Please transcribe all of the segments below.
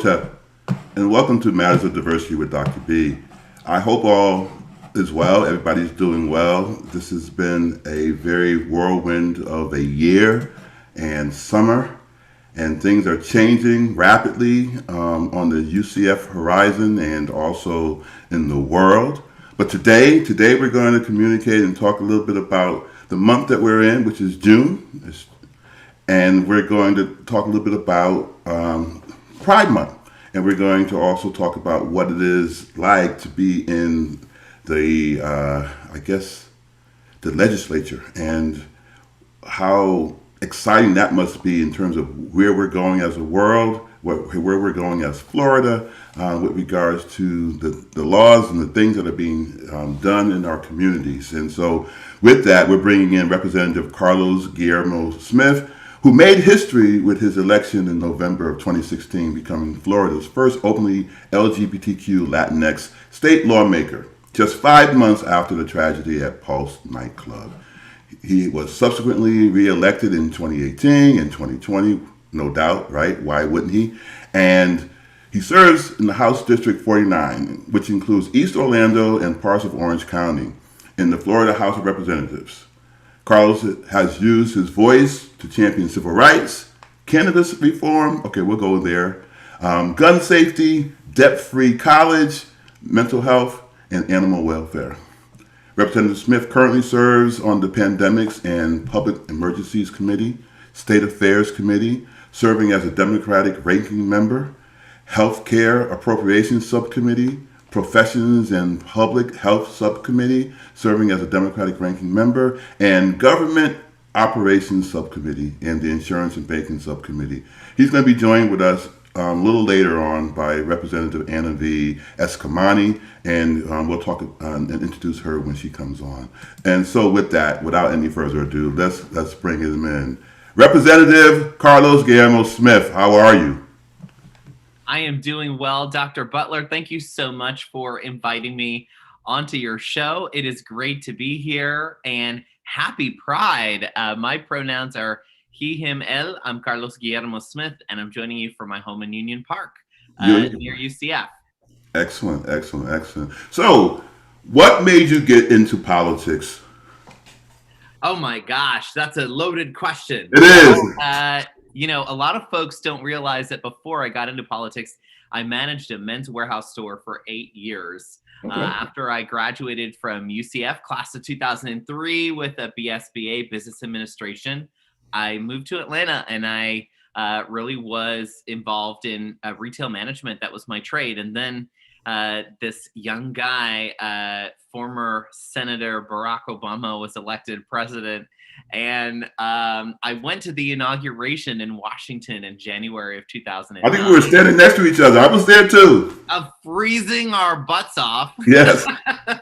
Hotep, and welcome to Matters of Diversity with Dr. B. I hope all is well. Everybody's doing well. This has been a very whirlwind of a year and summer, and things are changing rapidly on the UCF horizon and also in the world. But today we're going to communicate and talk a little bit about the month that we're in, which is June, and we're going to talk a little bit about Pride Month, and we're going to also talk about what it is like to be in the, the legislature, and how exciting that must be in terms of where we're going as a world, where we're going as Florida, with regards to the laws and the things that are being done in our communities. And so with that, we're bringing in Representative Carlos Guillermo Smith, who made history with his election in November of 2016, becoming Florida's first openly LGBTQ Latinx state lawmaker, just 5 months after the tragedy at Pulse nightclub. He was subsequently reelected in 2018 and 2020, no doubt, right? Why wouldn't he? And he serves in the House District 49, which includes East Orlando and parts of Orange County, in the Florida House of Representatives. Carlos has used his voice to champion civil rights, cannabis reform, okay, we'll go there, gun safety, debt-free college, mental health, and animal welfare. Representative Smith currently serves on the Pandemics and Public Emergencies Committee, State Affairs Committee, serving as a Democratic ranking member, Healthcare Appropriations Subcommittee, Professions and Public Health Subcommittee, serving as a Democratic ranking member, and Government Operations Subcommittee and the Insurance and Banking Subcommittee. He's going to be joined with us a little later on by Representative Anna V. Eskamani, and we'll talk and introduce her when she comes on. And so with that, without any further ado, let's bring him in. Representative Carlos Guillermo Smith, how are you? I am doing well, Dr. Butler. Thank you so much for inviting me onto your show. It is great to be here, and happy Pride. My pronouns are he, him, él. I'm Carlos Guillermo Smith, and I'm joining you from my home in Union Park, near UCF. Excellent. So, what made you get into politics? Oh my gosh, that's a loaded question. It is. A lot of folks don't realize that before I got into politics, I managed a Men's Warehouse store for 8 years. Okay. After I graduated from UCF, class of 2003, with a BSBA, Business Administration, I moved to Atlanta, and I really was involved in retail management. That was my trade. And then this young guy, former Senator Barack Obama, was elected president. And I went to the inauguration in Washington in January of 2009. I think we were standing next to each other. I was there too. Freezing our butts off. Yes.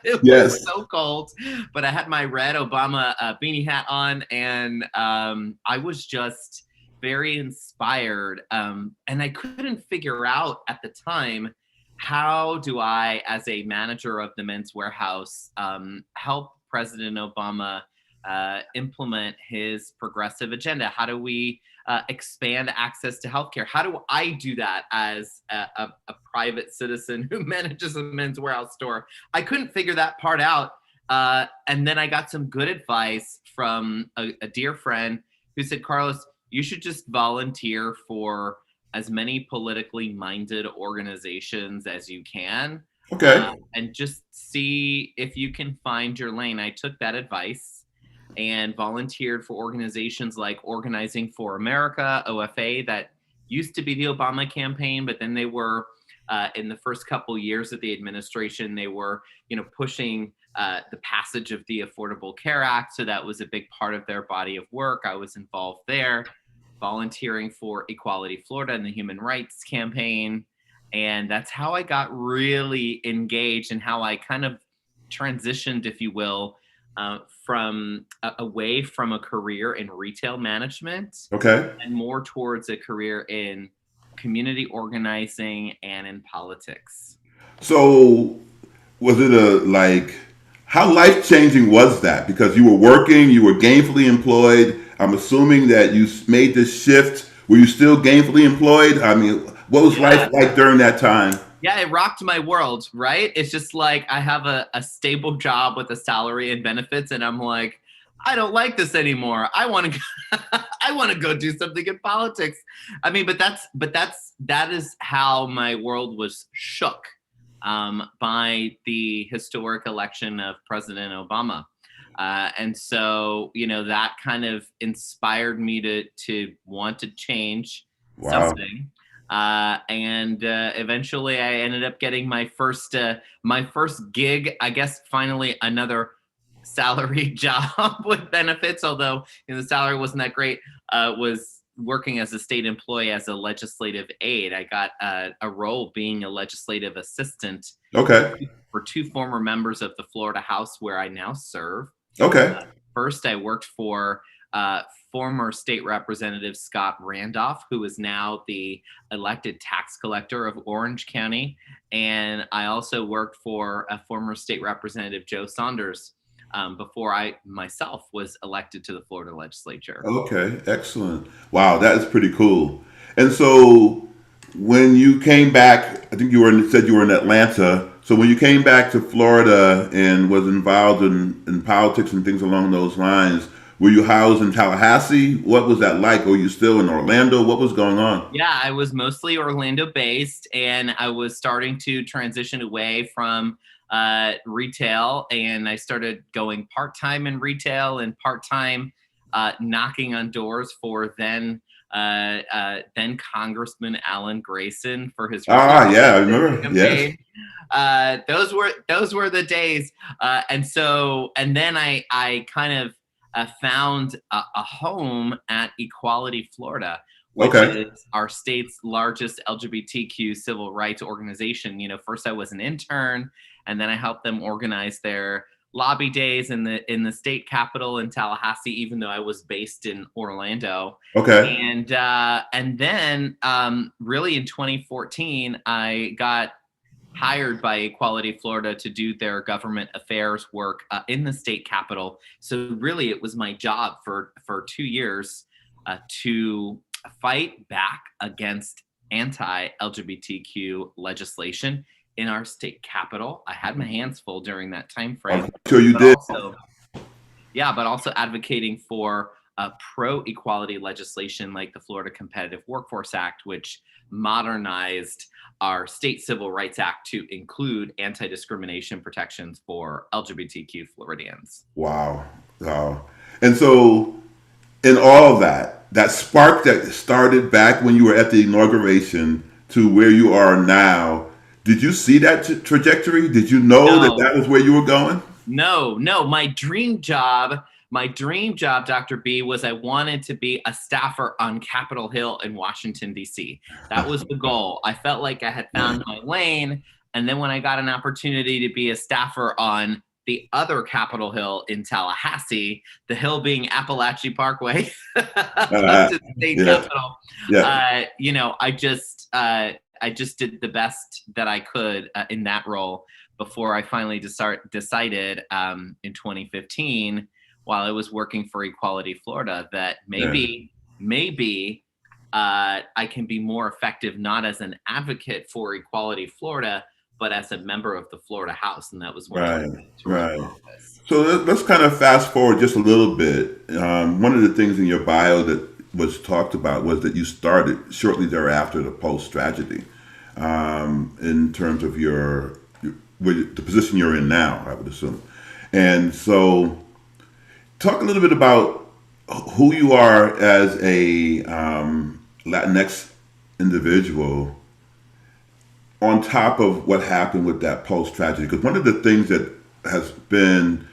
It was so cold. But I had my red Obama beanie hat on, and I was just very inspired. And I couldn't figure out at the time, how do I, as a manager of the Men's Warehouse, help President Obama implement his progressive agenda? How do we expand access to healthcare? How do I do that as a private citizen who manages a Men's Warehouse store? I couldn't figure that part out. And then I got some good advice from a dear friend who said, Carlos, you should just volunteer for as many politically minded organizations as you can. Okay. And just see if you can find your lane. I took that advice and volunteered for organizations like Organizing for America, OFA, that used to be the Obama campaign, but then they were, in the first couple years of the administration, they were, pushing the passage of the Affordable Care Act. So that was a big part of their body of work. I was involved there, volunteering for Equality Florida and the Human Rights Campaign. And that's how I got really engaged, and how I kind of transitioned, if you will, from away from a career in retail management, okay, and more towards a career in community organizing and in politics. So was it how life-changing was that? Because you were working, you were gainfully employed. I'm assuming that you made this shift. Were you still gainfully employed? I mean, What was Yeah. life like during that time? Yeah, it rocked my world, right? It's just like I have a stable job with a salary and benefits, and I'm like, I don't like this anymore. I want to I want to go do something in politics. I mean, that is how my world was shook by the historic election of President Obama. And so, that kind of inspired me to want to change Wow. something. And eventually, I ended up getting my first gig. I guess finally another salary job with benefits, although the salary wasn't that great. Was working as a state employee as a legislative aide. I got a role being a legislative assistant Okay. for two former members of the Florida House, where I now serve. Okay. First, I worked for former state representative Scott Randolph, who is now the elected tax collector of Orange County. And I also worked for a former state representative, Joe Saunders, before I myself was elected to the Florida legislature. Okay. Excellent. Wow, that is pretty cool. And so, when you came back, I think said you were in Atlanta. So when you came back to Florida and was involved in politics and things along those lines, were you housed in Tallahassee? What was that like? Or were you still in Orlando? What was going on? Yeah, I was mostly Orlando based, and I was starting to transition away from retail, and I started going part time in retail and part time knocking on doors for then Congressman Alan Grayson for his Ah, yeah, I reelection remember. Yes. campaign. Those were the days, and then I kind of found a home at Equality Florida, which Okay. is our state's largest LGBTQ civil rights organization. First I was an intern, and then I helped them organize their lobby days in the state capitol in Tallahassee, even though I was based in Orlando. Okay. And then really in 2014, I got hired by Equality Florida to do their government affairs work in the state capitol. So really, it was my job for 2 years to fight back against anti-LGBTQ legislation in our state capitol. I had my hands full during that time frame, I'm sure you but did. also advocating for pro-equality legislation like the Florida Competitive Workforce Act, which modernized our state civil rights act to include anti-discrimination protections for LGBTQ Floridians. Wow. Wow. And so, in all of that, that spark that started back when you were at the inauguration to where you are now, did you see that trajectory? Did you know that No, that was where you were going? no. My dream job, Dr. B, was I wanted to be a staffer on Capitol Hill in Washington, D.C. That was the goal. I felt like I had found my lane. And then when I got an opportunity to be a staffer on the other Capitol Hill in Tallahassee, the hill being Appalachie Parkway, close Uh, to the state yeah. capitol, Yeah. I just did the best that I could in that role before I finally decided in 2015, while I was working for Equality Florida, that Yeah. maybe I can be more effective not as an advocate for Equality Florida, but as a member of the Florida House, and that was when I Right. decided to run for Right. office. So let's kind of fast forward just a little bit. One of the things in your bio that was talked about was that you started shortly thereafter the post tragedy, in terms of the position you're in now, I would assume. And so, talk a little bit about who you are as a Latinx individual on top of what happened with that post tragedy. Because one of the things that has been,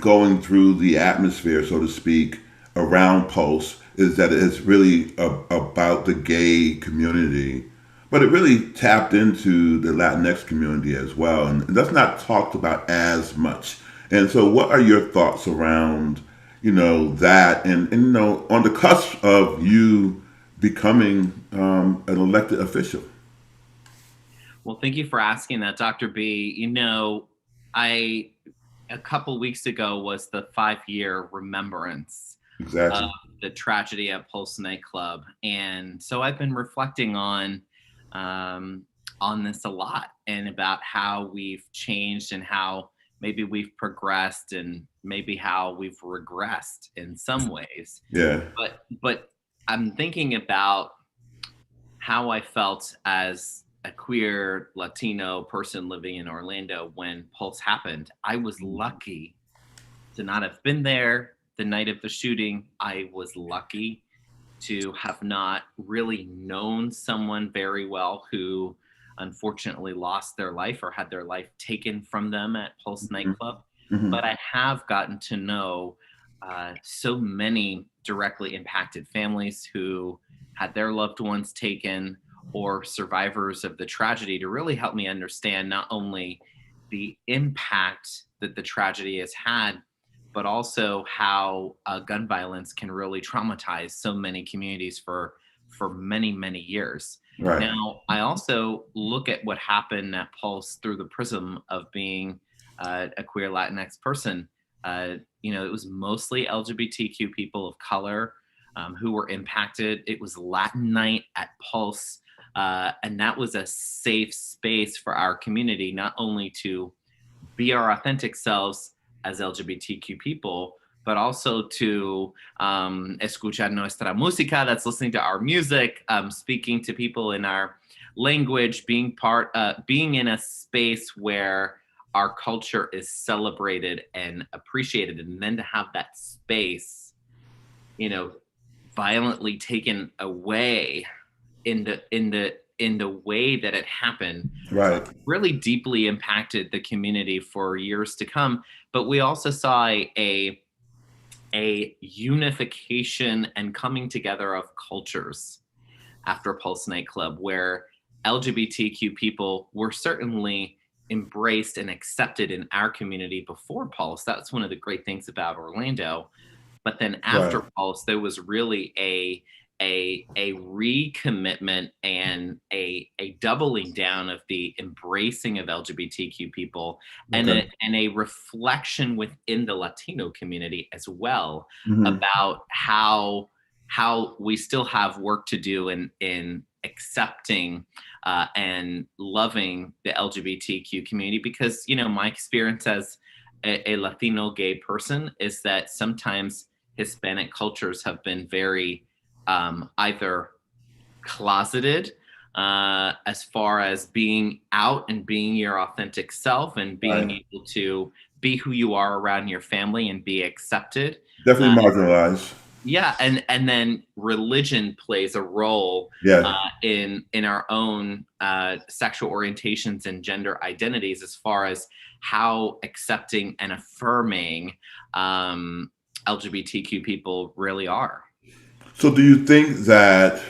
going through the atmosphere, so to speak, around post is that it's really about the gay community, but it really tapped into the Latinx community as well, and that's not talked about as much. And so, what are your thoughts around, that, and on the cusp of you becoming an elected official? Well, thank you for asking that, Dr. B. I a couple weeks ago was the 5-year remembrance of Exactly. the tragedy at Pulse nightclub, and so I've been reflecting um, on this a lot, and about how we've changed and how maybe we've progressed and maybe how we've regressed in some ways. Yeah. But I'm thinking about how I felt as a queer Latino person living in Orlando when Pulse happened. I was lucky to not have been there the night of the shooting. I was lucky to have not really known someone very well who unfortunately lost their life or had their life taken from them at Pulse nightclub. Hmm. But I have gotten to know so many directly impacted families who had their loved ones taken, or survivors of the tragedy, to really help me understand not only the impact that the tragedy has had, but also how gun violence can really traumatize so many communities for many many years. Right. Now, I also look at what happened at Pulse through the prism of being a queer Latinx person. It was mostly LGBTQ people of color who were impacted. It was Latin Night at Pulse, and that was a safe space for our community, not only to be our authentic selves as LGBTQ people, but also to escuchar nuestra música, that's listening to our music, speaking to people in our language, being in a space where our culture is celebrated and appreciated, and then to have that space, you know, violently taken away in the way that it happened, Right. really deeply impacted the community for years to come. But we also saw a unification and coming together of cultures after Pulse nightclub, where LGBTQ people were certainly embraced and accepted in our community before Pulse. That's one of the great things about Orlando. But then Right. after Pulse, there was really a recommitment and a doubling down of the embracing of LGBTQ people, and Okay. a reflection within the Latino community as well, Hmm. about how we still have work to do in accepting and loving the LGBTQ community, because my experience as a Latino gay person is that sometimes Hispanic cultures have been very either closeted as far as being out and being your authentic self and being Right. able to be who you are around your family and be accepted. Definitely Uh, marginalized. yeah, and then religion plays a role Yeah. in our own sexual orientations and gender identities, as far as how accepting and affirming um, LGBTQ people really are. So, do you think that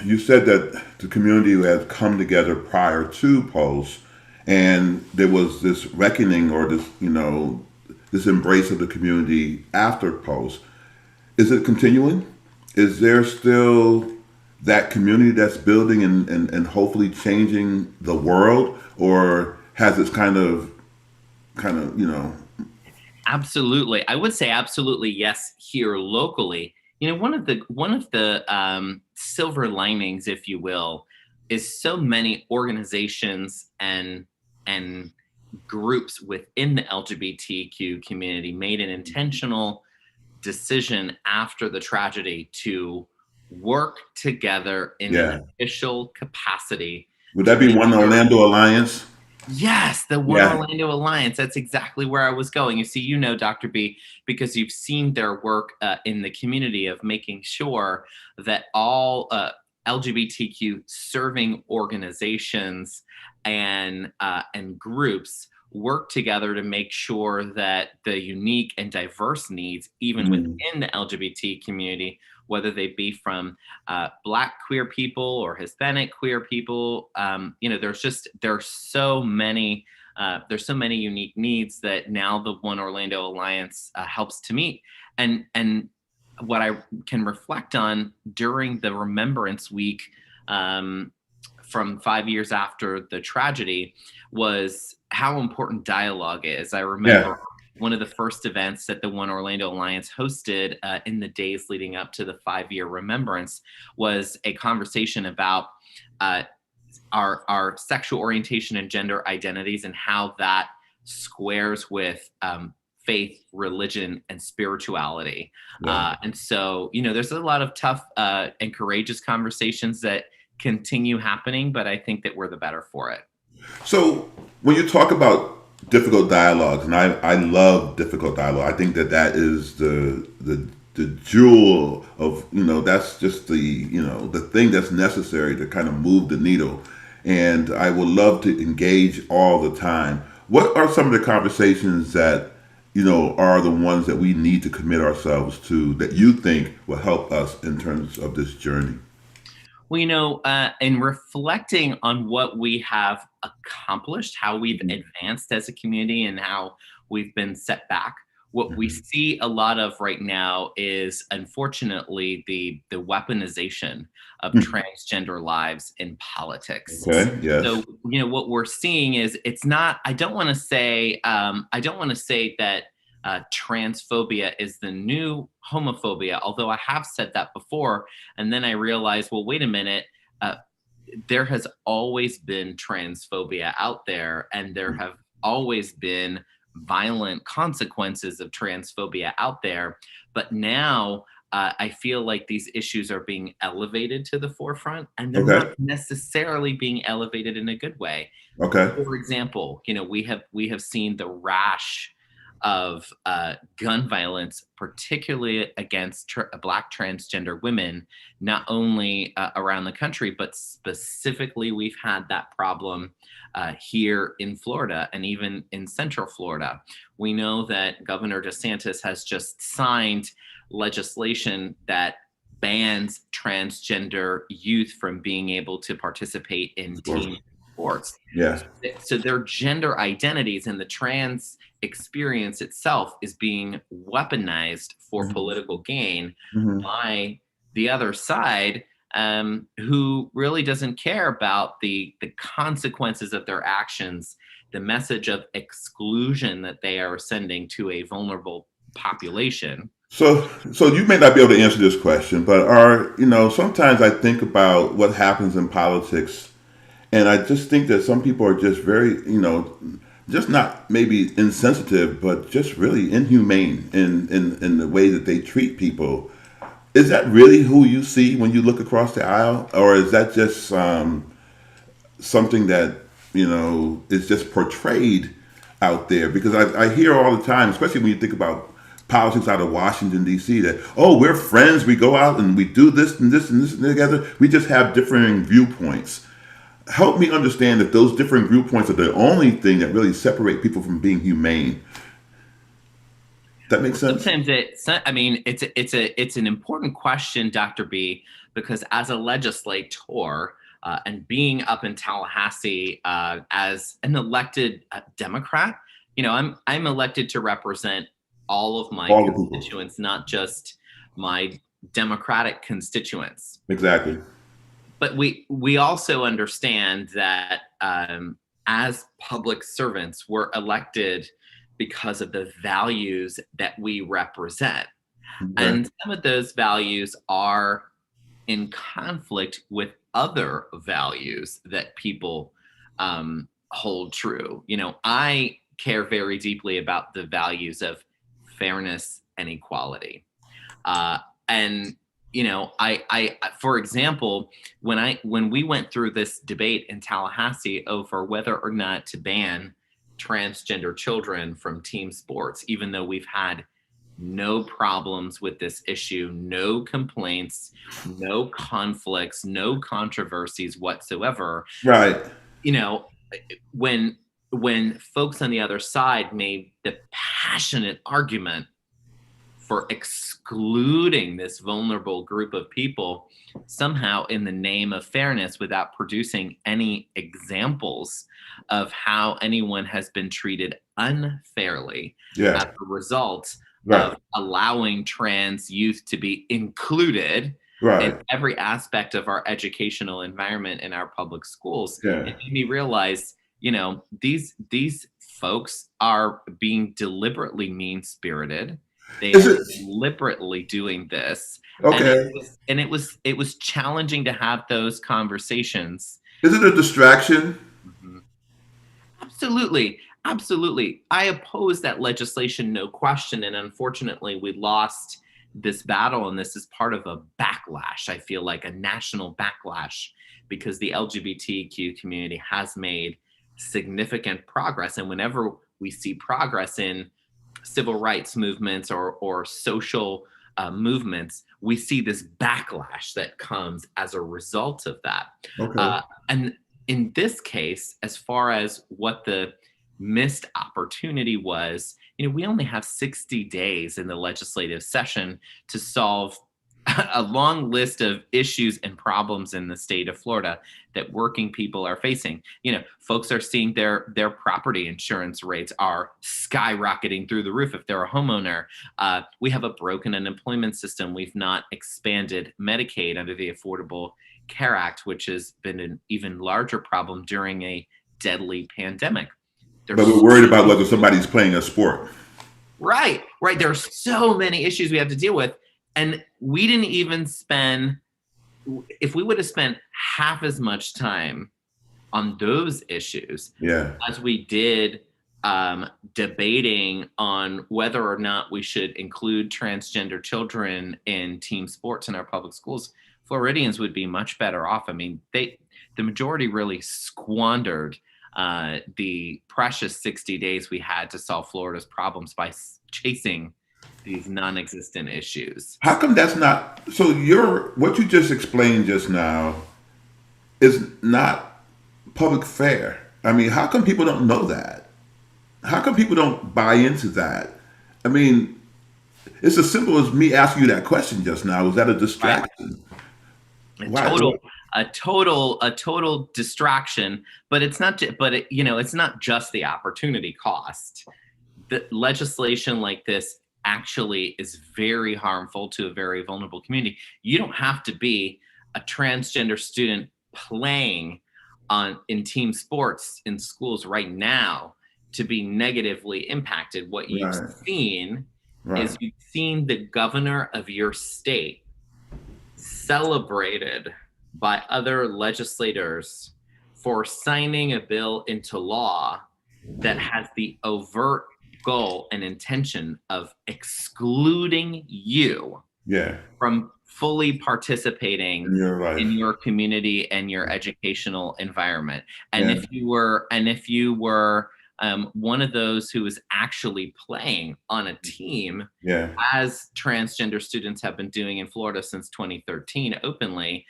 you said that the community had come together prior to Pulse, and there was this reckoning or this, this embrace of the community after Pulse? Is it continuing? Is there still that community that's building and hopefully changing the world, or has it kind of? Absolutely. I would say absolutely yes here locally. One of the silver linings, if you will, is so many organizations and groups within the LGBTQ community made an intentional decision after the tragedy to work together in an Yeah. official capacity Would to that be make One sure. Orlando Alliance? Yes, the One Yeah. Orlando Alliance. That's exactly where I was going. You see, Dr. B, because you've seen their work in the community of making sure that all LGBTQ serving organizations and groups work together to make sure that the unique and diverse needs, even Mhm. within the LGBT community, whether they be from Black queer people or Hispanic queer people. There's so many unique needs that now the One Orlando Alliance helps to meet. And what I can reflect on during the Remembrance Week um, from 5 years after the tragedy was how important dialogue is. I Yeah. remember one of the first events that the One Orlando Alliance hosted in the days leading up to the 5-year remembrance was a conversation about uh, our sexual orientation and gender identities and how that squares with faith, religion, and spirituality. Yeah. And so, there's a lot of tough and courageous conversations that continue happening, but I think that we're the better for it. So when you talk about difficult dialogues, and I love difficult dialogue, I think that that is the jewel of, that's just the thing that's necessary to kind of move the needle. And I would love to engage all the time. What are some of the conversations that are the ones that we need to commit ourselves to that you think will help us in terms of this journey? Well, in reflecting on what we have accomplished, how we've advanced as a community, and how we've been set back, what we Mhm. see a lot of right now is unfortunately the weaponization of transgender lives in politics. Okay. Yes. So, what we're seeing is it's not, I don't want to say that transphobia is the new homophobia, although I have said that before. And then I realized, well, wait a minute. Uh, there has always been transphobia out there, and there have always been violent consequences of transphobia out there. But now I feel like these issues are being elevated to the forefront, and they're not Okay. necessarily being elevated in a good way. Okay. For example, we have seen the rash of gun violence, particularly against Black transgender women, not only around the country, but specifically we've had that problem here in Florida and even in Central Florida. We know that Governor DeSantis has just signed legislation that bans transgender youth from being able to participate in Of course. team sports. Yeah. So their gender identities and the trans experience itself is being weaponized for Mhm. political gain Mhm. by the other side, who really doesn't care about the consequences of their actions, the message of exclusion that they are sending to a vulnerable population. So you may not be able to answer this question, but sometimes I think about what happens in politics, and I just think that some people are just very, just not maybe insensitive, but just really inhumane in the way that they treat people. Is that really who you see when you look across the aisle, or is that just something that is just portrayed out there? Because I hear all the time, especially when you think about politics out of Washington D.C., that we're friends, we go out and we do this and this and this together. We just have differing viewpoints. Help me understand that those different viewpoints are the only thing that really separate people from being humane. That makes sense. Sometimes I mean, it's an important question, Dr. B, because as a legislator and being up in Tallahassee as an elected Democrat, I'm elected to represent all of my All the people. constituents, not just my Democratic constituents. Exactly. But we also understand that as public servants, we're elected because of the values that we represent. Okay. And some of those values are in conflict with other values that people hold true. I care very deeply about the values of fairness and equality. And for example, when we went through this debate in Tallahassee over whether or not to ban transgender children from team sports, even though we've had no problems with this issue, no complaints, no conflicts, no controversies whatsoever. Right. You know, when folks on the other side made the passionate argument for excluding this vulnerable group of people somehow in the name of fairness without producing any examples of how anyone has been treated unfairly as Yeah. a result Right. of allowing trans youth to be included in Right. every aspect of our educational environment in our public schools. Yeah. It made me realize, these folks are being deliberately mean-spirited. They Is are it deliberately doing this, and okay? it was challenging to have those conversations. Is it a distraction? Mhm. Absolutely. Absolutely. I oppose that legislation, no question. And unfortunately, we lost this battle. And this is part of a backlash. I feel like a national backlash because the LGBTQ community has made significant progress. And whenever we see progress in civil rights movements or social movements, we see this backlash that comes as a result of that. Okay. Uh, and in this case, as far as what the missed opportunity was, we only have 60 days in the legislative session to solve a long list of issues and problems in the state of Florida that working people are facing. Folks are seeing their property insurance rates are skyrocketing through the roof if they're a homeowner. We have a broken unemployment system. We've not expanded Medicaid under the Affordable Care Act, which has been an even larger problem during a deadly pandemic. But we're There's worried about whether somebody's playing a sport. right, right. There's so many issues we have to deal with. And we didn't even spend, if we would have spent half as much time on those issues Yeah. as we did debating on whether or not we should include transgender children in team sports in our public schools, Floridians would be much better off. I mean, the majority really squandered the precious 60 days we had to solve Florida's problems by chasing these non-existent issues. How come that's not? So your what you just explained just now is not public fare. I mean, how come people don't know that? How come people don't buy into that? I mean, it's as simple as me asking you that question just now. Is that a Right. distraction? A Why? total, a total distraction. But it's not. But it's not just the opportunity cost. The legislation like this actually is very harmful to a very vulnerable community. You don't have to be a transgender student playing in team sports in schools right now to be negatively impacted. What you've Right. seen Right. is you've seen the governor of your state celebrated by other legislators for signing a bill into law that has the overt goal and intention of excluding you Yeah. from fully participating In your in life. your community and your educational environment. And Yeah. if you were one of those who was actually playing on a team, Yeah. as transgender students have been doing in Florida since 2013 openly,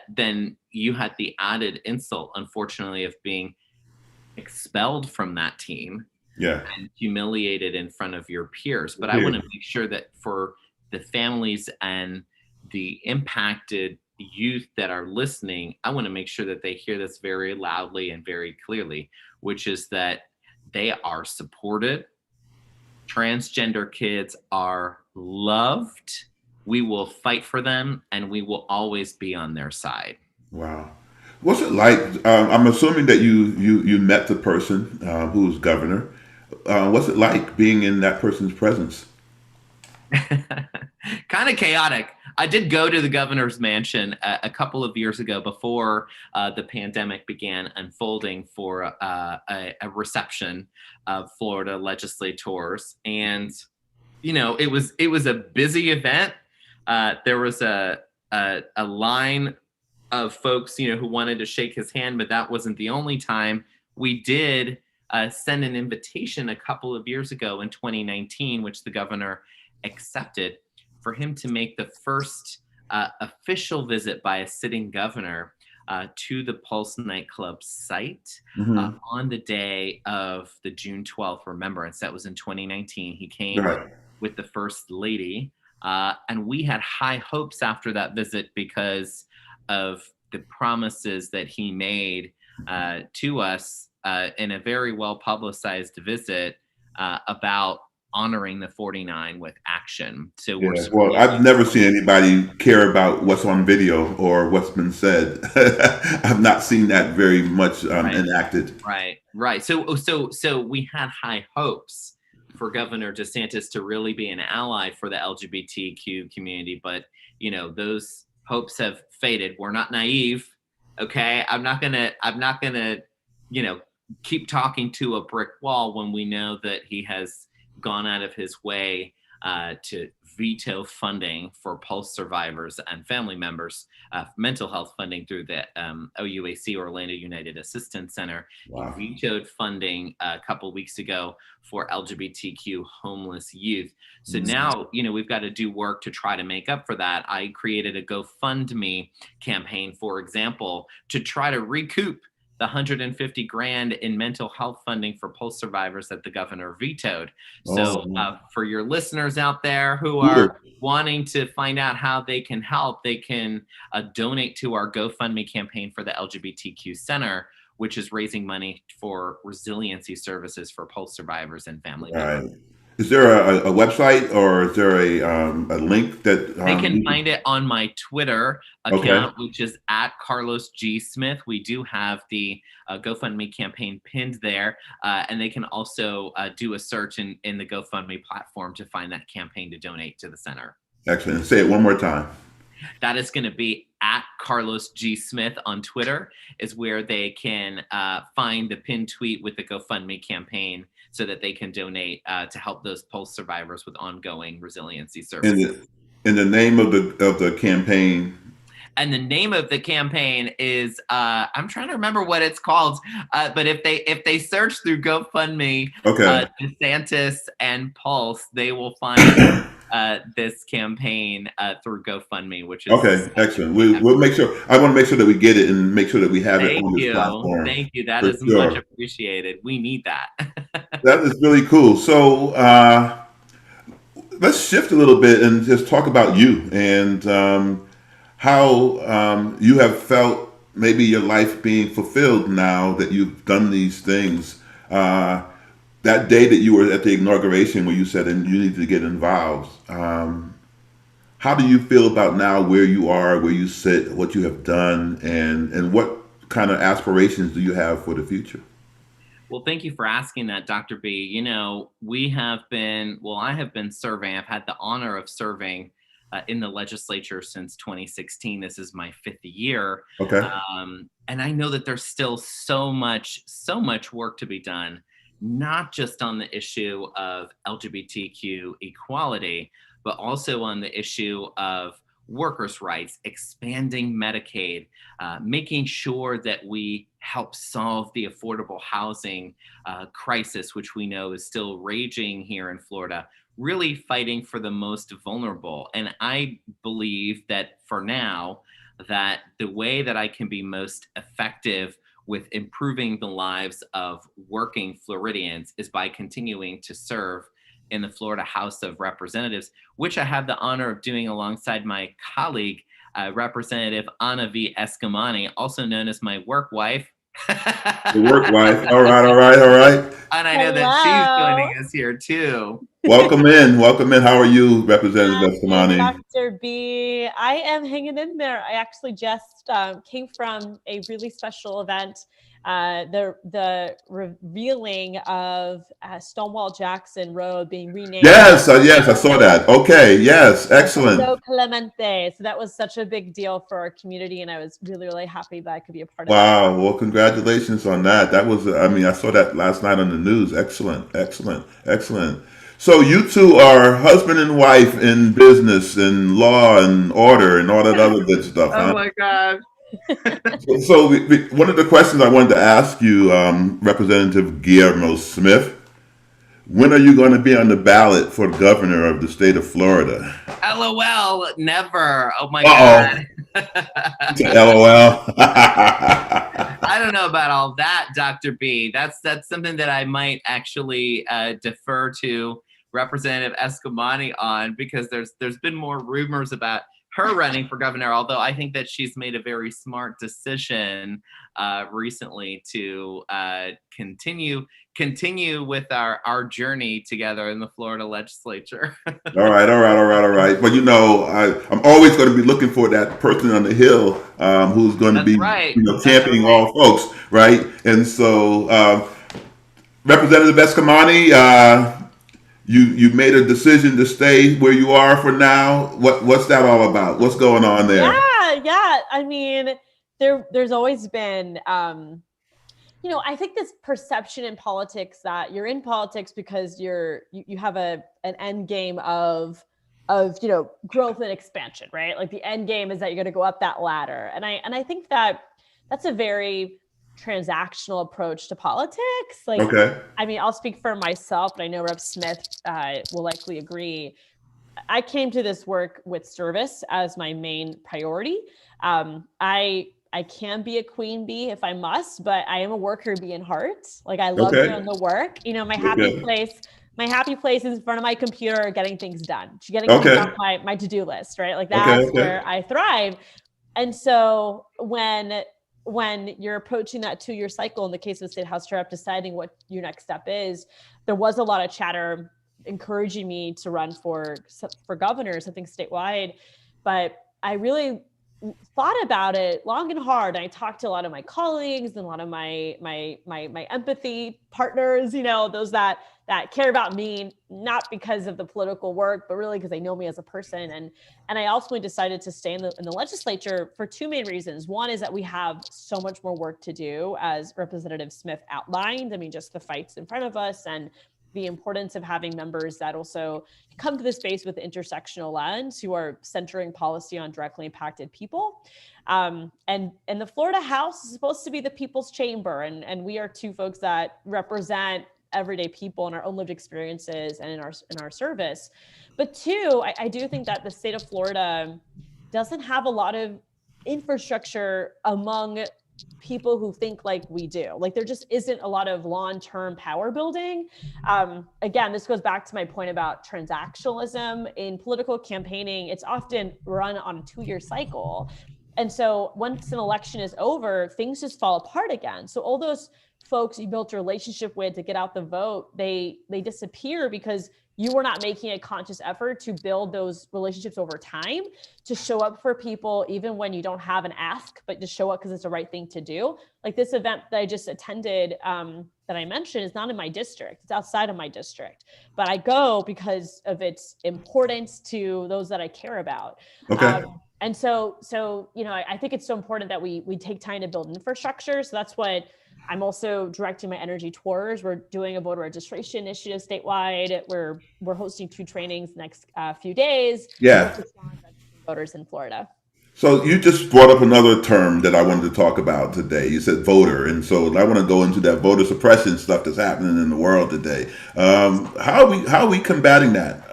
then you had the added insult, unfortunately, of being expelled from that team Yeah. and humiliated in front of your peers. But I want Period. to make sure that for the families and the impacted youth that are listening, I want to make sure that they hear this very loudly and very clearly, which is that they are supported. Transgender kids are loved. We will fight for them and we will always be on their side. Wow. What's it like? I'm assuming that you met the person who's governor. What's it like being in that person's presence? Kind of chaotic. I did go to the governor's mansion a couple of years ago before the pandemic began unfolding for a reception of Florida legislators, and it was a busy event. There was a line of folks who wanted to shake his hand, but that wasn't the only time. We did send an invitation a couple of years ago in 2019, which the governor accepted, for him to make the first official visit by a sitting governor to the Pulse nightclub site Hmm. on the day of the June 12th remembrance. That was in 2019. He came Right. with the first lady, and we had high hopes after that visit because of the promises that he made to us in a very well publicized visit about honoring the 49 with action. So we're Yeah. Well, certainly I've never looking seen anybody care about what's on video or what's been said. I've not seen that very much forward. enacted. Right. Right. So we had high hopes for Governor DeSantis to really be an ally for the LGBTQ community, but those hopes have faded. We're not naive. Okay. I'm not gonna, you know, keep talking to a brick wall when we know that he has gone out of his way to veto funding for Pulse survivors and family members, mental health funding through the OUAC, Orlando United Assistance Center. He Wow. vetoed funding a couple weeks ago for LGBTQ homeless youth. So now, we've got to do work to try to make up for that. I created a GoFundMe campaign, for example, to try to recoup the 150 grand in mental health funding for Pulse survivors that the governor vetoed. So, Oh, for your listeners out there who cool. are wanting to find out how they can help, they can donate to our GoFundMe campaign for the LGBTQ Center, which is raising money for resiliency services for Pulse survivors and family members. Right. Is there a website or is there a link that They can find it on my Twitter okay. account, which is at Carlos G. Smith. We do have the GoFundMe campaign pinned there. And they can also do a search in the GoFundMe platform to find that campaign to donate to the center. Excellent. Say it one more time. That is going to be at Carlos G. Smith on Twitter, is where they can find the pinned tweet with the GoFundMe campaign so that they can donate to help those Pulse survivors with ongoing resiliency In services. the name of the campaign. And the name of the campaign is I'm trying to remember what it's called, but if they search through GoFundMe, Okay. DeSantis and Pulse, they will find this campaign through GoFundMe, which is Okay. Excellent. We'll make sure. I want to make sure that we get it and make sure that we have it thank on this you, platform thank you. That for is much sure. appreciated. We need that. That is really cool. So let's shift a little bit and just talk about you and how you have felt maybe your life being fulfilled now that you've done these things. That day that you were at the inauguration where you said and you need to get involved. How do you feel about now where you are, where you sit, what you have done, and what kind of aspirations do you have for the future? Well, thank you for asking that, Dr. B. I have been serving, I've had the honor of serving in the legislature since 2016. This is my fifth year. Okay. And I know that there's still so much work to be done, not just on the issue of LGBTQ equality, but also on the issue of workers' rights, expanding Medicaid, making sure that we help solve the affordable housing crisis, which we know is still raging here in Florida, really fighting for the most vulnerable. And I believe that for now, that the way that I can be most effective with improving the lives of working Floridians is by continuing to serve in the Florida House of Representatives, which I have the honor of doing alongside my colleague, Representative Anna V. Eskamani, also known as my work wife. The work wife. All right, all right, all right. And I know that she's Hello. joining us here too. Welcome in. Welcome in. How are you, Representative Hi, Eskamani? Dr. B. I am hanging in there. I actually just came from a really special event, the revealing of Stonewall Jackson Road being renamed. Yes, I saw that. Okay, yes, excellent. So Clemente. So that was such a big deal for our community, and I was really, really happy that I could be a part of that. Wow. Well, congratulations on that. That was, I mean, I saw that last night on the news. Excellent, excellent, excellent. So you two are husband and wife in business and law and order and all that other good stuff, Oh huh? my God. So one of the questions I wanted to ask you, Representative Guillermo Smith, when are you going to be on the ballot for governor of the state of Florida? LOL, never. Oh my Uh God. oh. LOL. I don't know about all that, Dr. B. That's something that I might actually defer to Representative Eskamani on, because there's been more rumors about her running for governor, although I think that she's made a very smart decision recently to continue with our journey together in the Florida legislature. All right, all right, all right, all right. But I'm always going to be looking for that person on the hill who's going to That's be, right. championing all folks, right? And so, Representative Eskamani, you made a decision to stay where you are for now. What's that all about? What's going on there? Yeah. I mean, there's always been I think this perception in politics that you're in politics because you have an end game of growth and expansion, right? Like the end game is that you're going to go up that ladder, and I think that that's a very transactional approach to politics. Like, Okay. I mean, I'll speak for myself, but I know Rep. Smith will likely agree. I came to this work with service as my main priority. I can be a queen bee if I must, but I am a worker bee in heart. Like I love Okay. doing the work. My happy Okay. place. My happy place is in front of my computer, getting things done, getting things Okay. off my to-do list, right? Like Okay. that's Okay. where I thrive. And so when you're approaching that 2-year cycle, in the case of the state house rep, deciding what your next step is, there was a lot of chatter encouraging me to run for governor, something statewide. But I really thought about it long and hard. I talked to a lot of my colleagues and a lot of my empathy partners, those that care about me, not because of the political work, but really because they know me as a person. And I ultimately decided to stay in the legislature for two main reasons. One is that we have so much more work to do, as Representative Smith outlined. I mean, just the fights in front of us and the importance of having members that also come to the space with intersectional lens, who are centering policy on directly impacted people. And the Florida House is supposed to be the people's chamber. And we are two folks that represent everyday people in our own lived experiences and in our service. But two, I do think that the state of Florida doesn't have a lot of infrastructure among people who think like we do. Like there just isn't a lot of long-term power building. Again, this goes back to my point about transactionalism in political campaigning. It's often run on a 2-year cycle. And so once an election is over, things just fall apart again. So all those folks you built a relationship with to get out the vote, they disappear because you were not making a conscious effort to build those relationships over time, to show up for people even when you don't have an ask, but to show up because it's the right thing to do. Like this event that I just attended, that I mentioned, is not in my district. It's outside of my district, but I go because of its importance to those that I care about. Okay. And so I think it's so important that we take time to build infrastructure. So that's what I'm also directing my energy towards. We're doing a voter registration initiative statewide. We're hosting 2 trainings next few days. Yeah. Voters in Florida. So you just brought up another term that I wanted to talk about today. You said voter, and so I want to go into that voter suppression stuff that's happening in the world today. How are we combating that?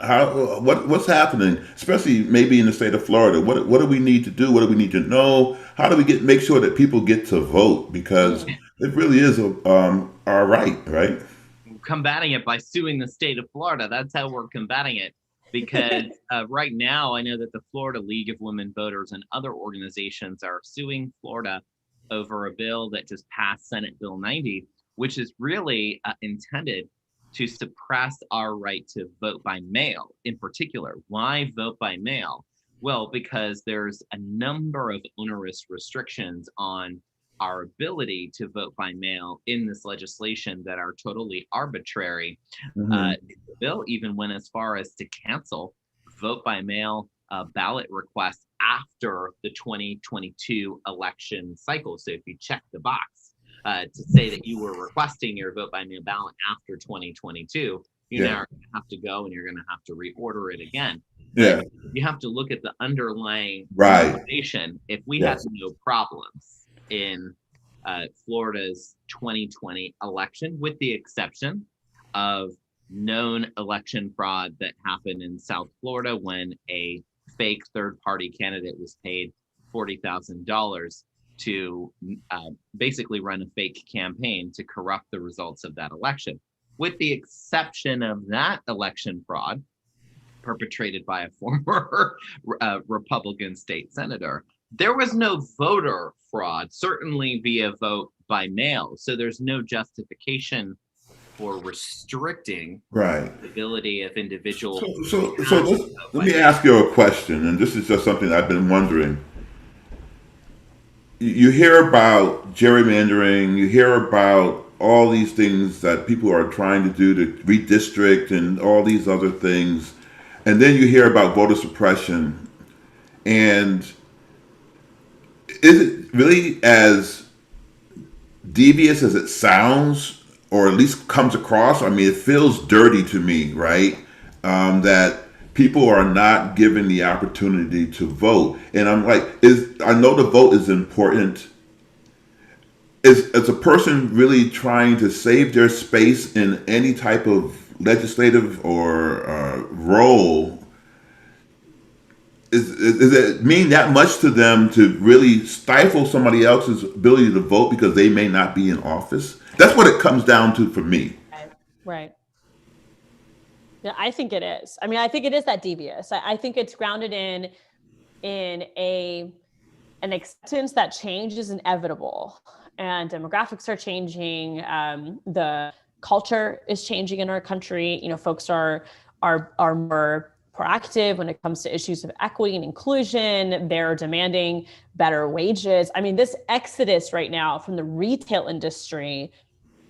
What's happening, especially maybe in the state of Florida? What do we need to do? What do we need to know? How do we make sure that people get to vote? Because it really is our right? Combating it by suing the state of Florida. That's how we're combating it. Because right now, I know that the Florida League of Women Voters and other organizations are suing Florida over a bill that just passed, Senate Bill 90, which is really intended to suppress our right to vote by mail in particular. Why vote by mail? Well, because there's a number of onerous restrictions on our ability to vote by mail in this legislation that are totally arbitrary. The bill even went as far as to cancel vote by mail ballot requests after the 2022 election cycle. So if you check the box to say that you were requesting your vote by mail ballot after 2022, you now are going to have to go and you're going to have to reorder it again. Yeah. But you have to look at the underlying information. If we had no problems in Florida's 2020 election, with the exception of known election fraud that happened in South Florida when a fake third-party candidate was paid $40,000 to basically run a fake campaign to corrupt the results of that election. With the exception of that election fraud perpetrated by a former Republican state senator, there was no voter fraud, certainly via vote by mail. So there's no justification for restricting the ability of individuals. So let me ask you a question, and this is just something I've been wondering. You hear about gerrymandering, you hear about all these things that people are trying to do to redistrict and all these other things. And then you hear about voter suppression. And is it really as devious as it sounds, or at least comes across? I mean, it feels dirty to me, right? That people are not given the opportunity to vote. And I'm like, I know the vote is important. Is a person really trying to save their space in any type of legislative or role? Does it mean that much to them to really stifle somebody else's ability to vote because they may not be in office? That's what it comes down to for me. Right. Yeah, I think it is. I mean, I think it is that devious. I think it's grounded in an acceptance that change is inevitable, and demographics are changing. The culture is changing in our country. You know, folks are more proactive when it comes to issues of equity and inclusion. They're demanding better wages. I mean, this exodus right now from the retail industry,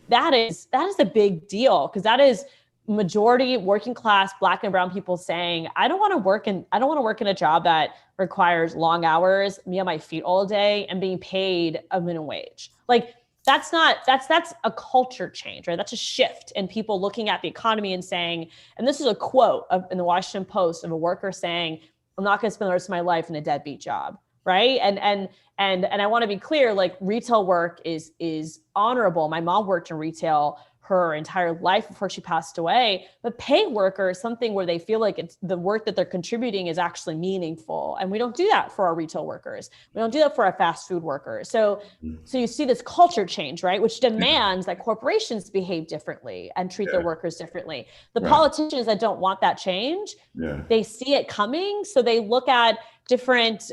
that is a big deal, because that is majority working class Black and brown people saying, I don't want to work in a job that requires long hours, me on my feet all day, and being paid a minimum wage. Like, that's a culture change, right? That's a shift in people looking at the economy and saying, and this is a quote in the Washington Post of a worker saying, I'm not going to spend the rest of my life in a deadbeat job, right? And I want to be clear, like, retail work is honorable. My mom worked in retail her entire life before she passed away. But paid worker is something where they feel like it's the work that they're contributing is actually meaningful. And we don't do that for our retail workers. We don't do that for our fast food workers. So you see this culture change, right? Which demands that corporations behave differently and treat their workers differently. The politicians that don't want that change, they see it coming. So they look at different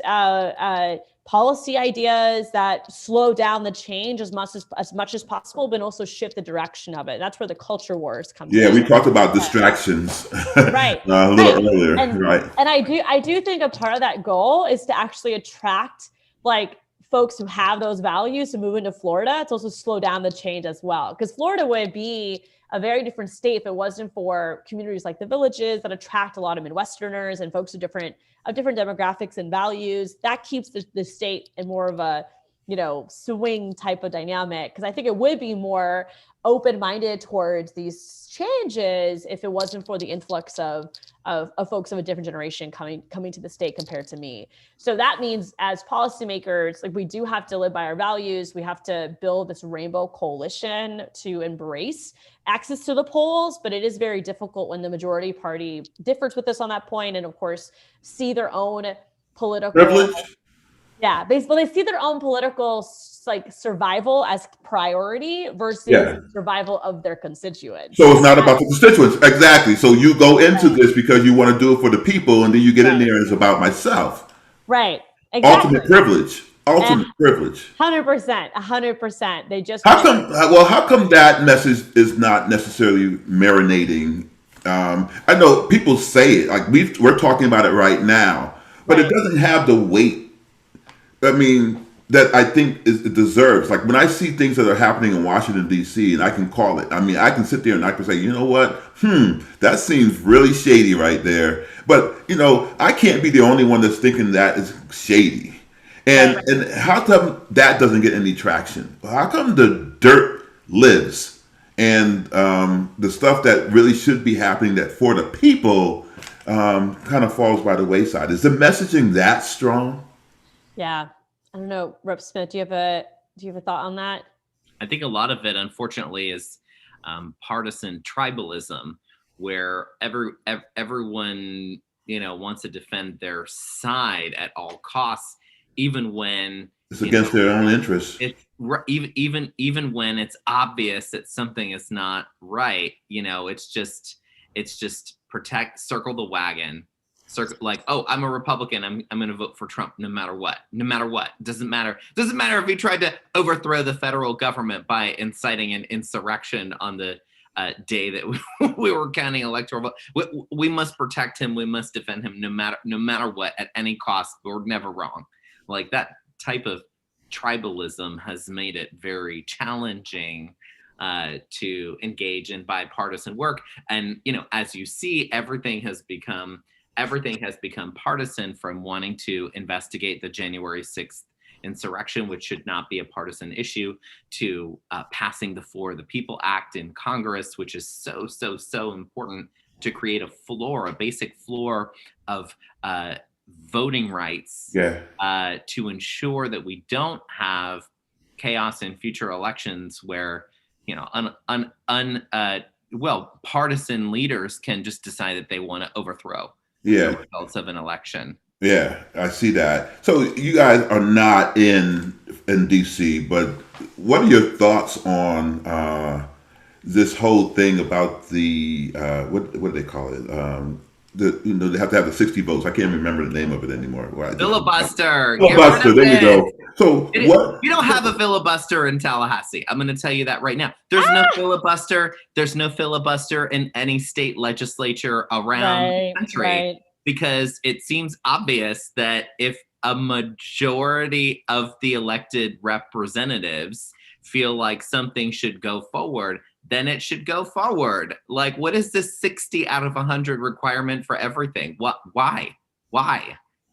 policy ideas that slow down the change as much as possible, but also shift the direction of it. That's where the culture wars come. Yeah, we talked about distractions right a little earlier, right? And I do think a part of that goal is to actually attract like folks who have those values to move into Florida. To also slow down the change as well, because Florida would be a very different state if it wasn't for communities like the Villages that attract a lot of Midwesterners and folks of different demographics and values. That keeps the state in more of a, you know, swing type of dynamic, because I think it would be more open-minded towards these changes if it wasn't for the influx of folks of a different generation coming to the state compared to me. So that means, as policymakers, like, we do have to live by our values. We have to build this rainbow coalition to embrace access to the polls, but it is very difficult when the majority party differs with us on that point, and of course see their own political Privilege. Yeah, basically they see their own political like survival as priority versus survival of their constituents. So it's not about the constituents. Exactly. So you go into this because you want to do it for the people, and then you get in there and it's about myself. Right. Exactly. Ultimate privilege. Ultimate privilege. 100%. 100%. They just how come that message is not necessarily marinating? I know people say it, like we're talking about it right now, but it doesn't have the weight, I mean, that I think it deserves. Like, when I see things that are happening in Washington, D.C., and I can call it, I mean, I can sit there and I can say, you know what? That seems really shady right there. But, you know, I can't be the only one that's thinking that is shady. And how come that doesn't get any traction? How come the dirt lives and the stuff that really should be happening that for the people kind of falls by the wayside? Is the messaging that strong? Yeah, I don't know, Rep. Smith. Do you have a thought on that? I think a lot of it, unfortunately, is partisan tribalism, where everyone, you know, wants to defend their side at all costs, even when it's against their own interests. It's even when it's obvious that something is not right. You know, it's just circle the wagon. Like, oh, I'm a Republican, I'm going to vote for Trump no matter what. Doesn't matter if he tried to overthrow the federal government by inciting an insurrection on the day that we were counting electoral vote. We must protect him. We must defend him no matter what, at any cost. We're never wrong. Like, that type of tribalism has made it very challenging to engage in bipartisan work. And, as you see, everything has become partisan, from wanting to investigate the January 6th insurrection, which should not be a partisan issue, to passing the For the People Act in Congress, which is so important to create a basic floor of voting rights, to ensure that we don't have chaos in future elections where, partisan leaders can just decide that they want to overthrow the results of an election. Yeah, I see that. So you guys are not in DC, but what are your thoughts on this whole thing about the what do they call it? They have to have the 60 votes. I can't remember the name of it anymore. Filibuster. Filibuster. There you go. So what? We don't have a filibuster in Tallahassee. I'm going to tell you that right now. There's no filibuster. There's no filibuster in any state legislature around the country. Right. Because it seems obvious that if a majority of the elected representatives feel like something should go forward, then it should go forward. Like, what is this 60 out of 100 requirement for everything? Why?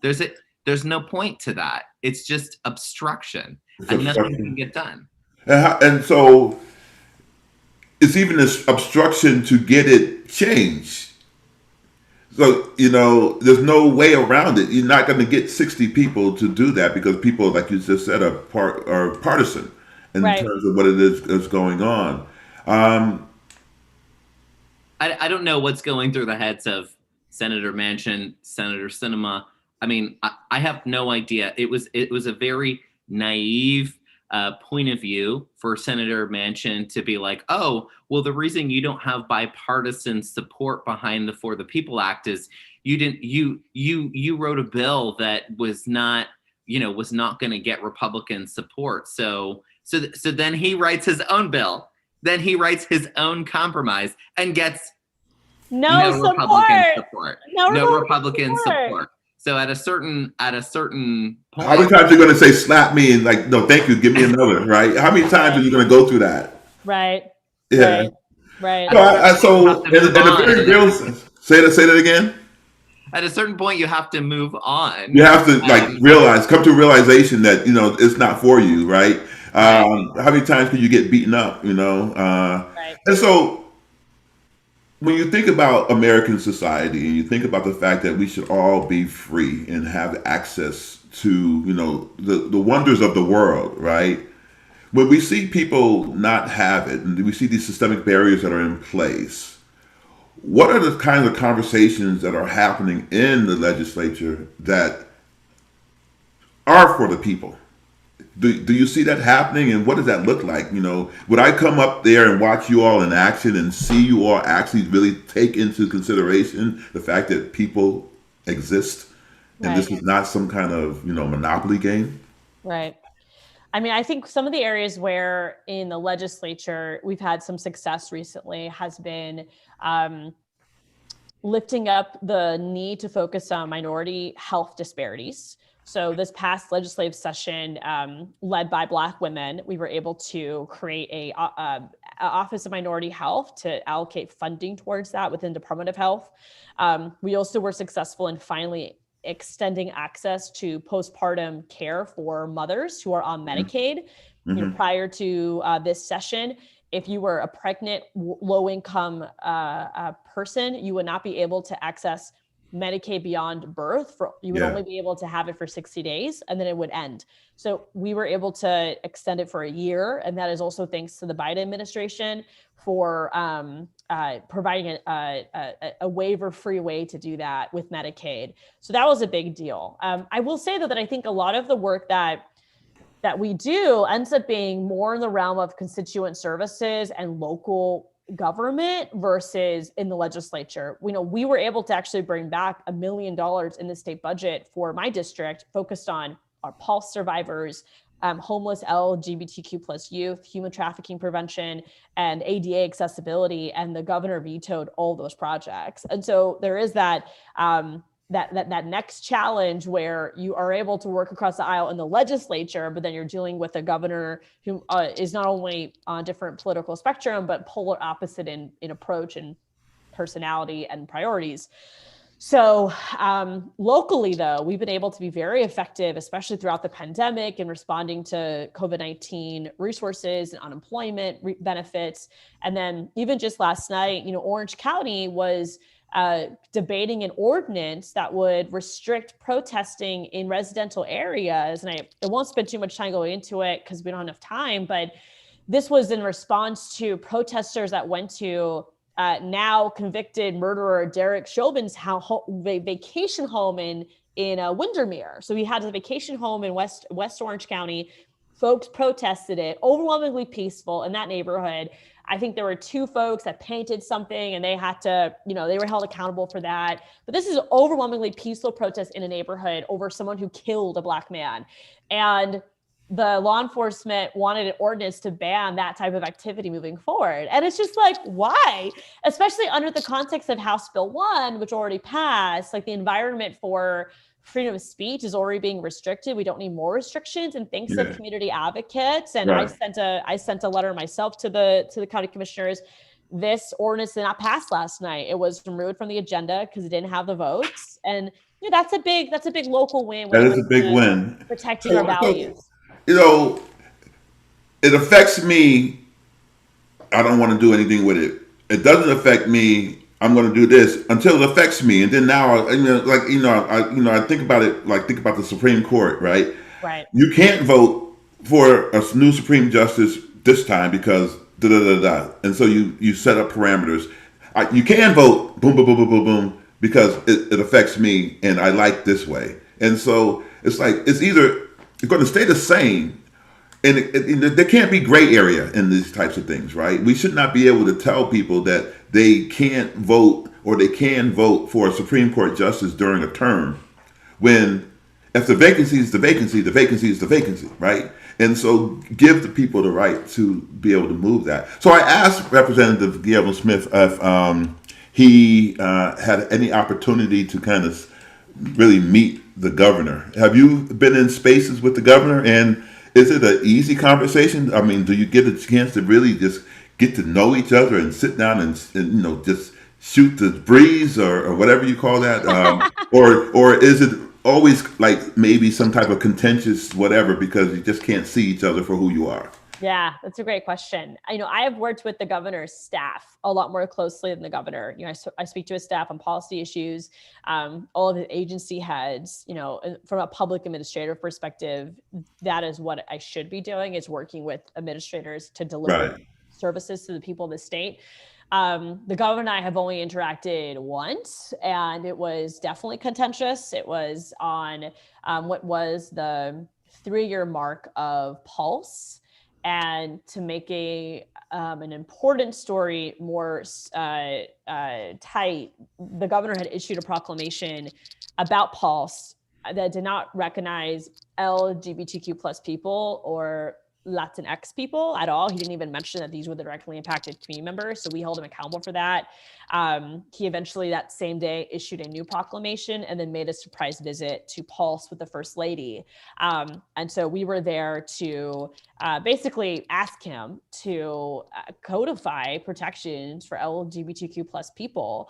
There's no point to that. It's just obstruction, and nothing can get done. And so it's even this obstruction to get it changed. So, there's no way around it. You're not going to get 60 people to do that because people, like you just said, are partisan in terms of what it is that's going on. I don't know what's going through the heads of Senator Manchin, Senator Sinema. I mean, I have no idea. It was a very naive point of view for Senator Manchin to be like, oh, well, the reason you don't have bipartisan support behind the For the People Act is you wrote a bill that was not going to get Republican support. So then he writes his own bill. Then he writes his own compromise and gets no Republican support. No Republican support. So at a certain point, how many times are you going to say slap me and like, no, thank you, give me another, right? How many times are you going to go through that? Right. Yeah. Right. So in a very real sense, say that again. At a certain point, you have to move on. You have to come to a realization that it's not for you, right? How many times can you get beaten up? And so when you think about American society and you think about the fact that we should all be free and have access to, the wonders of the world, right? When we see people not have it and we see these systemic barriers that are in place, what are the kinds of conversations that are happening in the legislature that are for the people? Do you see that happening, and what does that look like? Would I come up there and watch you all in action and see you all actually really take into consideration the fact that people exist and this is not some kind of monopoly game? Right. I mean, I think some of the areas where in the legislature we've had some success recently has been lifting up the need to focus on minority health disparities. So this past legislative session, led by Black women, we were able to create a Office of Minority Health to allocate funding towards that within Department of Health. We also were successful in finally extending access to postpartum care for mothers who are on Medicaid. Prior to this session, if you were a pregnant, low-income person, you would not be able to access Medicaid beyond birth. You would only be able to have it for 60 days and then it would end. So we were able to extend it for a year. And that is also thanks to the Biden administration for providing a waiver-free way to do that with Medicaid. So that was a big deal. I will say though that I think a lot of the work that we do ends up being more in the realm of constituent services and local government versus in the legislature. We were able to actually bring back $1 million in the state budget for my district, focused on our Pulse survivors, homeless LGBTQ plus youth, human trafficking prevention, and ADA accessibility. And the governor vetoed all those projects. And so there is that that next challenge where you are able to work across the aisle in the legislature, but then you're dealing with a governor who is not only on a different political spectrum, but polar opposite in approach and personality and priorities. So locally, though, we've been able to be very effective, especially throughout the pandemic, in responding to COVID-19 resources and unemployment benefits. And then even just last night, Orange County was debating an ordinance that would restrict protesting in residential areas. And I won't spend too much time going into it because we don't have enough time, but this was in response to protesters that went to now convicted murderer Derek Chauvin's vacation home in Windermere. So he had a vacation home in West Orange County. Folks protested it, overwhelmingly peaceful in that neighborhood. I think there were 2 folks that painted something and they had to, they were held accountable for that. But this is an overwhelmingly peaceful protest in a neighborhood over someone who killed a Black man. And the law enforcement wanted an ordinance to ban that type of activity moving forward. And it's just like, why? Especially under the context of House Bill 1, which already passed, like the environment for freedom of speech is already being restricted. We don't need more restrictions. And thanks to community advocates. And right. I sent a letter myself to the county commissioners. This ordinance did not pass last night. It was removed from the agenda because it didn't have the votes. And that's a big local win. That is a big win. Protecting our values. It affects me. I don't want to do anything with it. It doesn't affect me. I'm going to do this until it affects me, and then now, I think about it. Think about the Supreme Court, right? Right. You can't vote for a new Supreme Justice this time because da da da da, and so you set up parameters. You can vote boom boom boom boom boom boom because it affects me, and I like this way, and so it's like it's either it's going to stay the same. And there can't be gray area in these types of things, right? We should not be able to tell people that they can't vote or they can vote for a Supreme Court justice during a term when if the vacancy is the vacancy, the vacancy is the vacancy, right? And so give the people the right to be able to move that. So I asked Representative Guillermo Smith if he had any opportunity to kind of really meet the governor. Have you been in spaces with the governor, and is it an easy conversation? I mean, do you get a chance to really just get to know each other and sit down and just shoot the breeze or whatever you call that? Or is it always like maybe some type of contentious whatever because you just can't see each other for who you are? Yeah, that's a great question. I have worked with the governor's staff a lot more closely than the governor. I speak to his staff on policy issues, all of the agency heads, from a public administrative perspective, that is what I should be doing, is working with administrators to deliver services to the people of the state. The governor and I have only interacted once, and it was definitely contentious. It was on what was the 3-year mark of Pulse. And to make an important story more tight, the governor had issued a proclamation about Pulse that did not recognize LGBTQ plus people or Latinx people at all. He didn't even mention that these were the directly impacted community members. So we held him accountable for that. He eventually that same day issued a new proclamation and then made a surprise visit to Pulse with the First Lady. And so we were there to basically ask him to codify protections for LGBTQ plus people.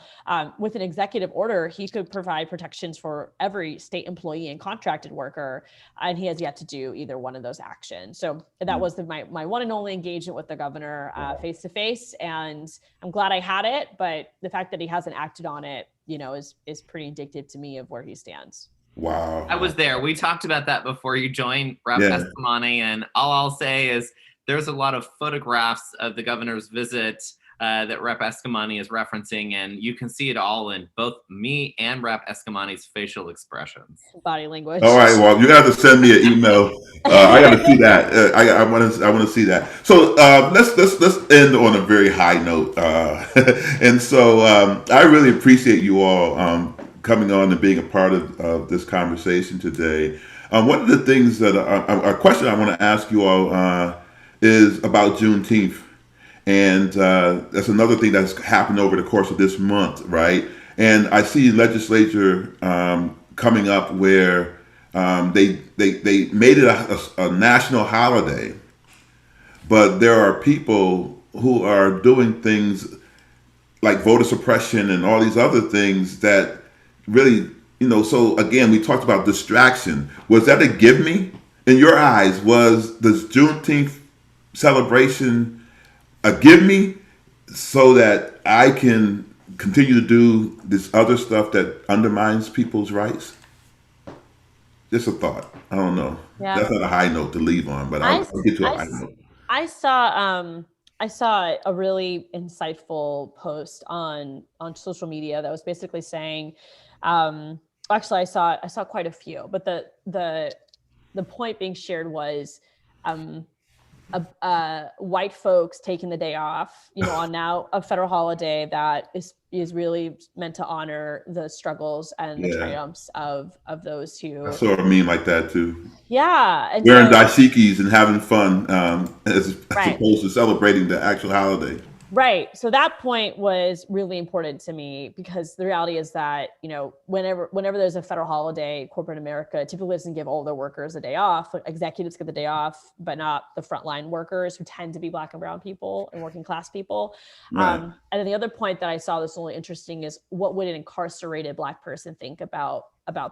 With an executive order, he could provide protections for every state employee and contracted worker, and he has yet to do either one of those actions. So that was my one and only engagement with the governor face to face, and I'm glad I had it. But the fact that he hasn't acted on it, is pretty indicative to me of where he stands. Wow. I was there. We talked about that before you joined, Rep. Eskamani, and all I'll say is there's a lot of photographs of the governor's visit that Rep. Eskamani is referencing, and you can see it all in both me and Rep. Eskamani's facial expressions. Body language. All right, well, you got to send me an email. I got to see that. I want to see that. So let's end on a very high note. And so I really appreciate you all coming on and being a part of this conversation today. One of the things that a question I want to ask you all is about Juneteenth. And that's another thing that's happened over the course of this month, right? And I see legislature coming up where they made it a national holiday, but there are people who are doing things like voter suppression and all these other things that really, so again, we talked about distraction. Was that a give me? In your eyes, was the Juneteenth celebration a give me so that I can continue to do this other stuff that undermines people's rights? Just a thought. I don't know. Yeah. That's not a high note to leave on, but I'll get to a high note. I saw a really insightful post on social media that was basically saying, actually I saw quite a few, but the point being shared was, white folks taking the day off, on now a federal holiday that is really meant to honor the struggles and the triumphs of those who. I saw a meme like that too. Yeah, and wearing dashikis and having fun, as right. opposed to celebrating the actual holiday. Right. So that point was really important to me, because the reality is that, whenever there's a federal holiday, corporate America typically doesn't give all their workers a day off. Executives get the day off, but not the frontline workers, who tend to be Black and brown people and working class people. Right. And then the other point that I saw that's really interesting is, what would an incarcerated Black person think about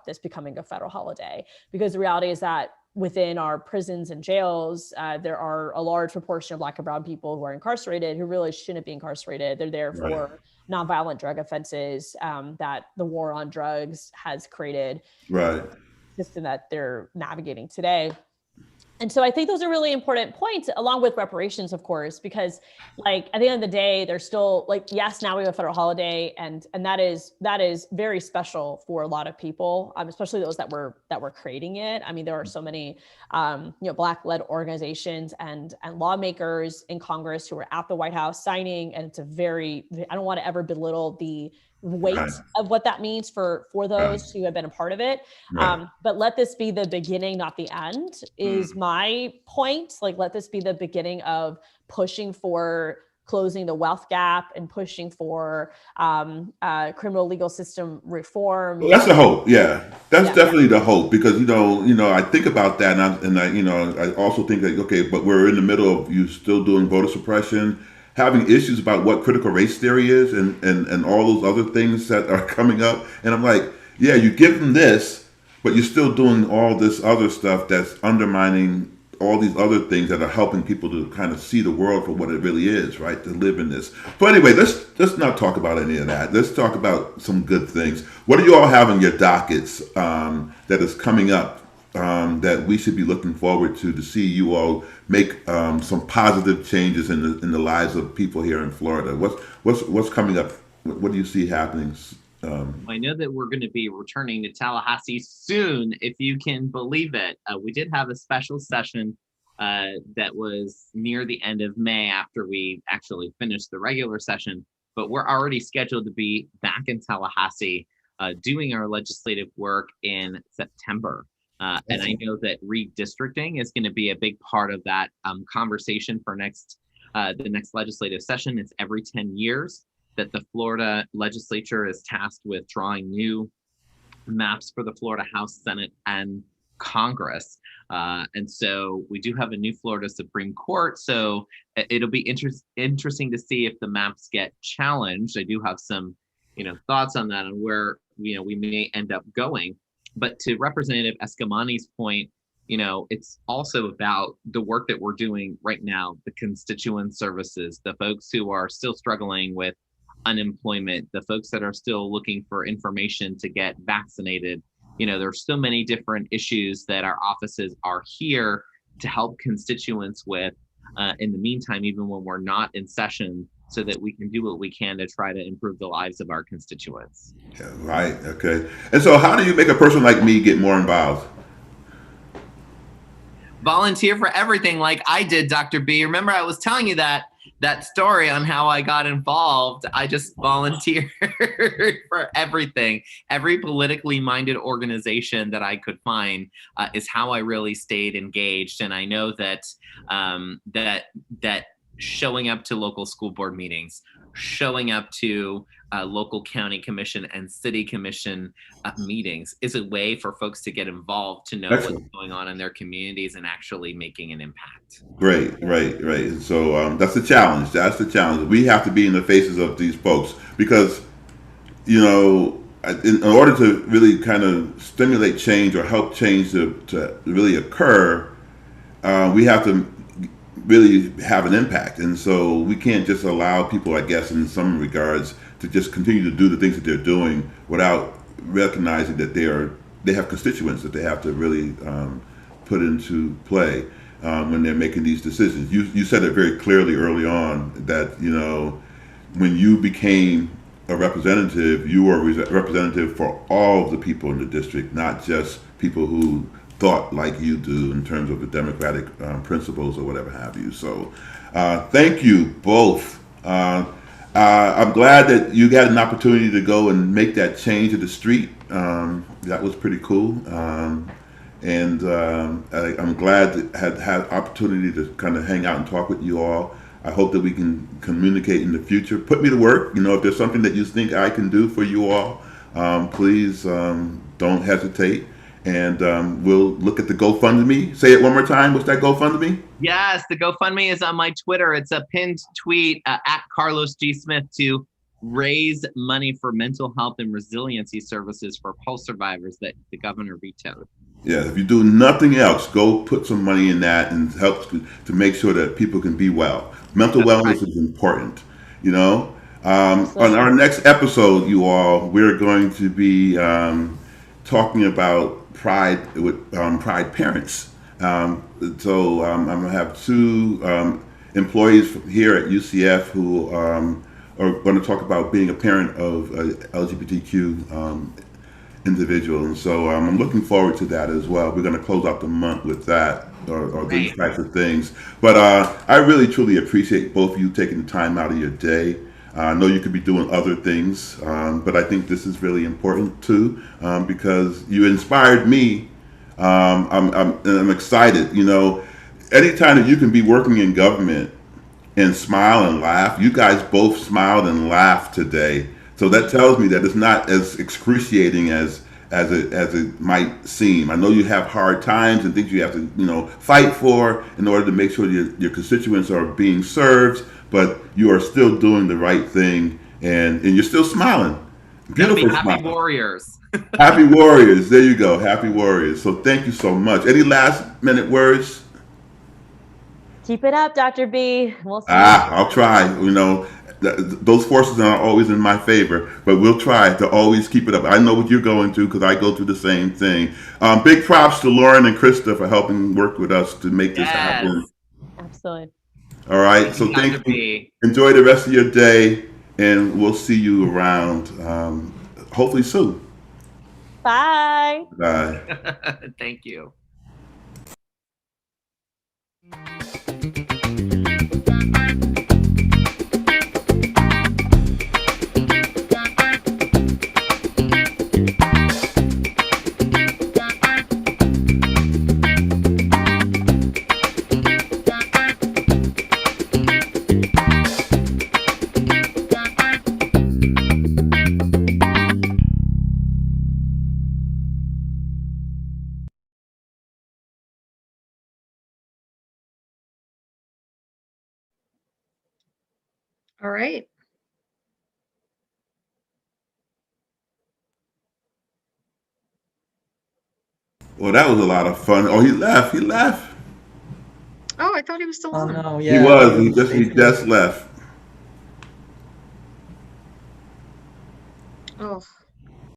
this becoming a federal holiday? Because the reality is that within our prisons and jails, there are a large proportion of Black and brown people who are incarcerated who really shouldn't be incarcerated. They're there for nonviolent drug offenses that the war on drugs has created. Right. System that they're navigating today. And so I think those are really important points, along with reparations, of course, because at the end of the day, they're still yes, now we have a federal holiday, and that is very special for a lot of people, especially those that were creating it. I mean, there are so many, Black-led organizations and lawmakers in Congress who were at the White House signing, and it's I don't want to ever belittle the weight of what that means for those who have been a part of it. But let this be the beginning, not the end, is my point. Let this be the beginning of pushing for closing the wealth gap and pushing for criminal legal system reform. Well, that's the hope. Yeah, that's definitely the hope, because I think about that, and I also think that but we're in the middle of you still doing voter suppression, having issues about what critical race theory is, and all those other things that are coming up, and I'm like, yeah, you give them this, but you're still doing all this other stuff that's undermining all these other things that are helping people to kind of see the world for what it really is, right? To live in this. But anyway, let's not talk about any of that. Let's talk about some good things. What do you all have in your dockets that is coming up that we should be looking forward to see you all make some positive changes in the lives of people here in Florida? What's coming up? What do you see happening? I know that we're going to be returning to Tallahassee soon, if you can believe it. We did have a special session that was near the end of May, after we actually finished the regular session, but we're already scheduled to be back in Tallahassee doing our legislative work in September. And I know that redistricting is going to be a big part of that conversation for the next legislative session. It's every 10 years that the Florida legislature is tasked with drawing new maps for the Florida House, Senate, and Congress. And so we do have a new Florida Supreme Court. So it'll be interesting to see if the maps get challenged. I do have some, thoughts on that, and where, we may end up going. But to Representative Eskamani's point, it's also about the work that we're doing right now, the constituent services, the folks who are still struggling with unemployment, the folks that are still looking for information to get vaccinated. There's so many different issues that our offices are here to help constituents with in the meantime, even when we're not in session, so that we can do what we can to try to improve the lives of our constituents. Yeah, right. Okay. And so how do you make a person like me get more involved? Volunteer for everything, like I did, Dr. B. Remember, I was telling you that story on how I got involved. I just volunteered for everything. Every politically minded organization that I could find is how I really stayed engaged. And I know that that showing up to local school board meetings, showing up to local county commission and city commission meetings is a way for folks to get involved, to know Excellent. what's going on in their communities and actually making an impact. Great, right. So that's the challenge. That's the challenge. We have to be in the faces of these folks because, you know, in order to really kind of stimulate change or help change to really occur, we have to really have an impact. And so we can't just allow people, I guess, in some regards, to just continue to do the things that they're doing without recognizing that they have constituents that they have to really put into play when they're making these decisions. You said it very clearly early on that, you know, when you became a representative, you were a representative for all of the people in the district, not just people who thought like you do in terms of the democratic principles or whatever have you. So thank you both. I'm glad that you got an opportunity to go and make that change at the street. That was pretty cool. And I'm glad that had opportunity to kind of hang out and talk with you all. I hope that we can communicate in the future. Put me to work. You know, if there's something that you think I can do for you all, please don't hesitate. And we'll look at the GoFundMe. Say it one more time. What's that GoFundMe? Yes, the GoFundMe is on my Twitter. It's a pinned tweet at Carlos G. Smith to raise money for mental health and resiliency services for Pulse survivors that the governor vetoed. Yeah, if you do nothing else, go put some money in that and help to make sure that people can be well. Mental wellness is important, you know. On our next episode, you all, we're going to be talking about pride with pride parents. So I'm going to have two employees here at UCF who are going to talk about being a parent of LGBTQ individual. And so I'm looking forward to that as well. We're going to close out the month with that or these types of things. But I really, truly appreciate both of you taking the time out of your day. I know you could be doing other things, but I think this is really important too because you inspired me. I'm excited. You know, anytime that you can be working in government and smile and laugh, you guys both smiled and laughed today. So that tells me that it's not as excruciating as it might seem. I know you have hard times and things you have to, you know, fight for in order to make sure your constituents are being served, but you are still doing the right thing and you're still smiling. Beautiful happy smile. warriors. Happy warriors. There you go. Happy warriors. So thank you so much. Any last minute words? Keep it up, Dr. B. We'll see. I'll try. You know, those forces are always in my favor, but we'll try to always keep it up. I know what you're going through because I go through the same thing. Big props to Lauren and Krista for helping work with us to make this happen. Absolutely. All right. So thank you. Enjoy the rest of your day, and we'll see you around hopefully soon. Bye. Bye. Thank you. All right. Well, that was a lot of fun. Oh, he left. Oh, I thought he was still Oh on. no, yeah. He just left.